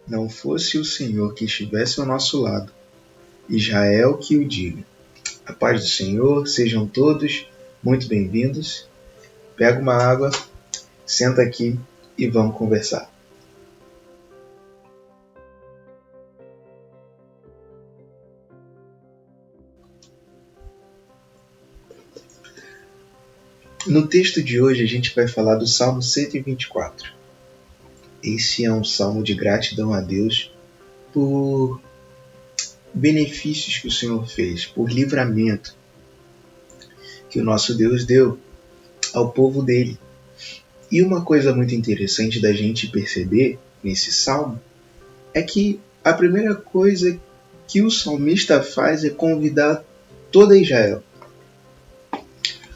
não fosse o Senhor que estivesse ao nosso lado, Israel que o diga. A paz do Senhor, sejam todos muito bem-vindos. Pega uma água, senta aqui e vamos conversar. No texto de hoje a gente vai falar do Salmo 124. Esse é um salmo de gratidão a Deus por benefícios que o Senhor fez, por livramento que o nosso Deus deu ao povo dele. E uma coisa muito interessante da gente perceber nesse salmo é que a primeira coisa que o salmista faz é convidar toda Israel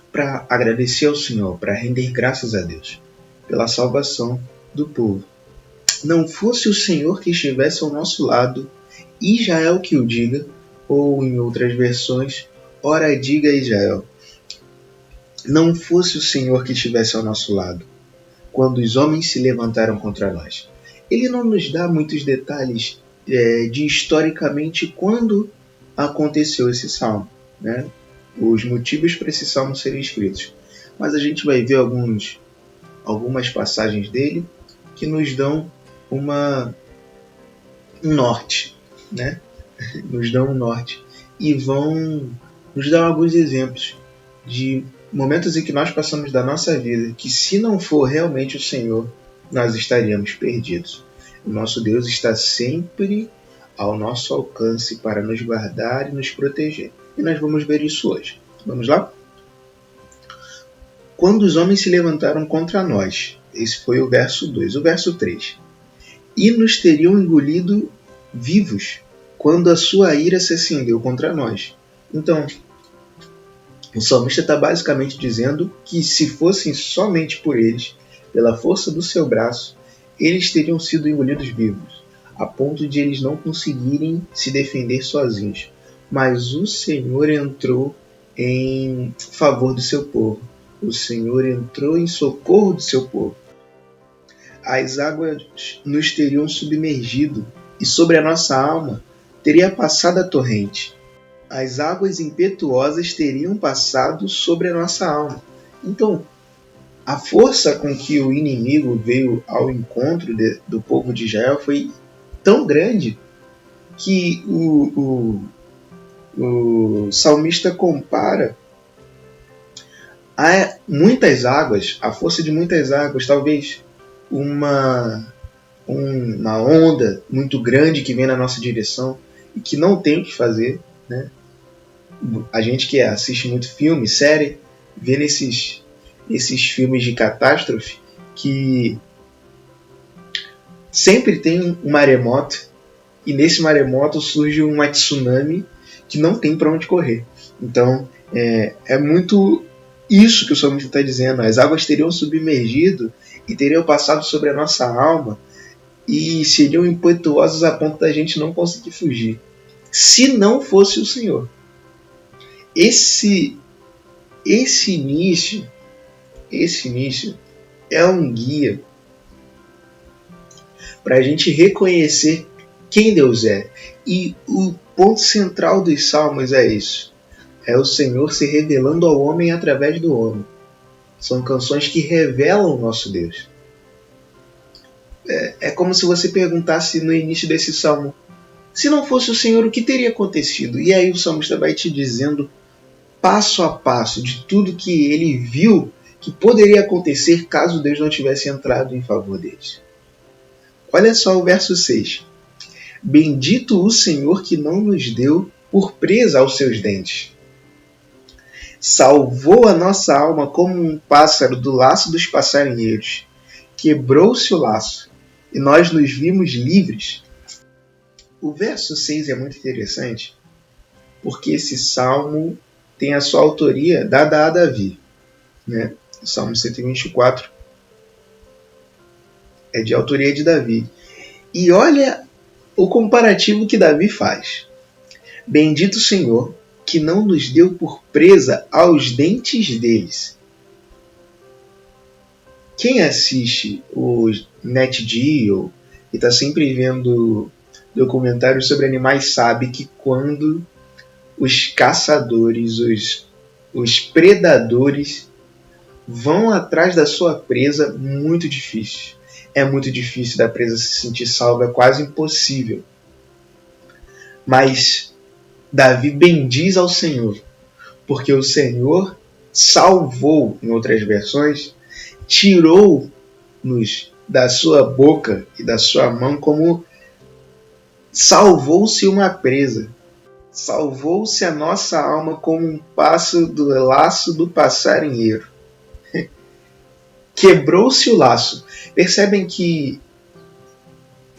para agradecer ao Senhor, para render graças a Deus pela salvação do povo. Não fosse o Senhor que estivesse ao nosso lado, Israel que o diga, ou em outras versões, ora diga Israel. Não fosse o Senhor que estivesse ao nosso lado, quando os homens se levantaram contra nós. Ele não nos dá muitos detalhes de historicamente quando aconteceu esse salmo, né? Os motivos para esse salmo serem escritos. Mas a gente vai ver algumas passagens dele que nos dão um norte, né? Nos dão um norte e vão nos dar alguns exemplos de momentos em que nós passamos da nossa vida que, se não for realmente o Senhor, nós estaríamos perdidos. O nosso Deus está sempre ao nosso alcance para nos guardar e nos proteger. E nós vamos ver isso hoje. Vamos lá? Quando os homens se levantaram contra nós, esse foi o verso 2. O verso 3. E nos teriam engolido vivos, quando a sua ira se acendeu contra nós. Então, o salmista está basicamente dizendo que se fossem somente por eles, pela força do seu braço, eles teriam sido engolidos vivos, a ponto de eles não conseguirem se defender sozinhos. Mas o Senhor entrou em favor do seu povo. O Senhor entrou em socorro do seu povo. As águas nos teriam submergido e sobre a nossa alma teria passado a torrente. As águas impetuosas teriam passado sobre a nossa alma. Então, a força com que o inimigo veio ao encontro do povo de Israel foi tão grande que o salmista compara a muitas águas, a força de muitas águas, talvez uma onda muito grande que vem na nossa direção e que não tem o que fazer, né? A gente que assiste muito filme, série, vê nesses filmes de catástrofe que sempre tem um maremoto e nesse maremoto surge uma tsunami que não tem para onde correr. Então, é muito isso que o salmista está dizendo. As águas teriam submergido e teriam passado sobre a nossa alma e seriam impetuosas a ponto da gente não conseguir fugir, se não fosse o Senhor. Esse início é um guia para a gente reconhecer quem Deus é. E o ponto central dos salmos é isso. É o Senhor se revelando ao homem através do homem. São canções que revelam o nosso Deus. É como se você perguntasse no início desse salmo: se não fosse o Senhor, o que teria acontecido? E aí o salmista vai te dizendo passo a passo de tudo que ele viu que poderia acontecer caso Deus não tivesse entrado em favor deles. Olha só o verso 6. Bendito o Senhor que não nos deu por presa aos seus dentes. Salvou a nossa alma como um pássaro do laço dos passarinheiros. Quebrou-se o laço e nós nos vimos livres. O verso 6 é muito interessante porque esse salmo tem a sua autoria dada a Davi, né? O Salmo 124 é de autoria de Davi. E olha o comparativo que Davi faz. Bendito o Senhor, que não nos deu por presa aos dentes deles. Quem assiste o NetGeo, e está sempre vendo documentários sobre animais sabe que quando os caçadores, os predadores vão atrás da sua presa, muito difícil. É muito difícil da presa se sentir salva, é quase impossível. Mas Davi bendiz ao Senhor, porque o Senhor salvou, em outras versões, tirou-nos da sua boca e da sua mão, como salvou-se uma presa. Salvou-se a nossa alma como um passo do laço do passarinheiro. Quebrou-se o laço. Percebem que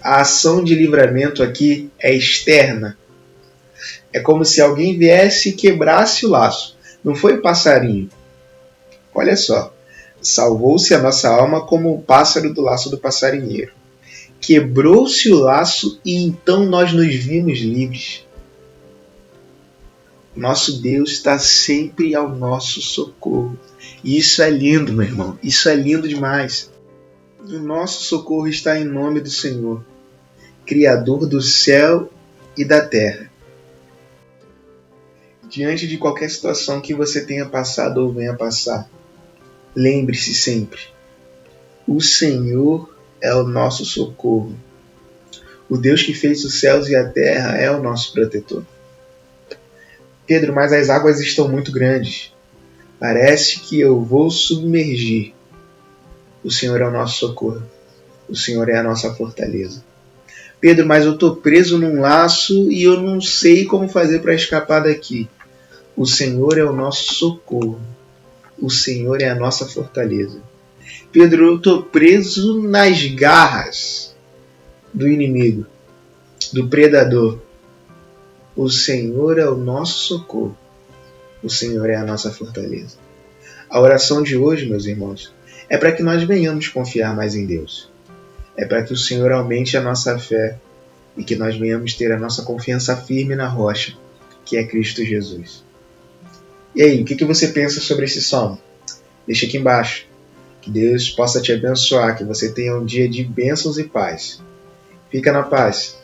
a ação de livramento aqui é externa. É como se alguém viesse e quebrasse o laço. Não foi o passarinho. Olha só. Salvou-se a nossa alma como o pássaro do laço do passarinheiro. Quebrou-se o laço e então nós nos vimos livres. Nosso Deus está sempre ao nosso socorro. E isso é lindo, meu irmão. Isso é lindo demais. O nosso socorro está em nome do Senhor, Criador do céu e da terra. Diante de qualquer situação que você tenha passado ou venha passar, lembre-se sempre, o Senhor é o nosso socorro. O Deus que fez os céus e a terra é o nosso protetor. Pedro, mas as águas estão muito grandes. Parece que eu vou submergir. O Senhor é o nosso socorro. O Senhor é a nossa fortaleza. Pedro, mas eu estou preso num laço e eu não sei como fazer para escapar daqui. O Senhor é o nosso socorro. O Senhor é a nossa fortaleza. Pedro, eu estou preso nas garras do inimigo, do predador. O Senhor é o nosso socorro. O Senhor é a nossa fortaleza. A oração de hoje, meus irmãos, é para que nós venhamos confiar mais em Deus. É para que o Senhor aumente a nossa fé e que nós venhamos ter a nossa confiança firme na rocha, que é Cristo Jesus. E aí, o que você pensa sobre esse salmo? Deixa aqui embaixo. Que Deus possa te abençoar, que você tenha um dia de bênçãos e paz. Fica na paz.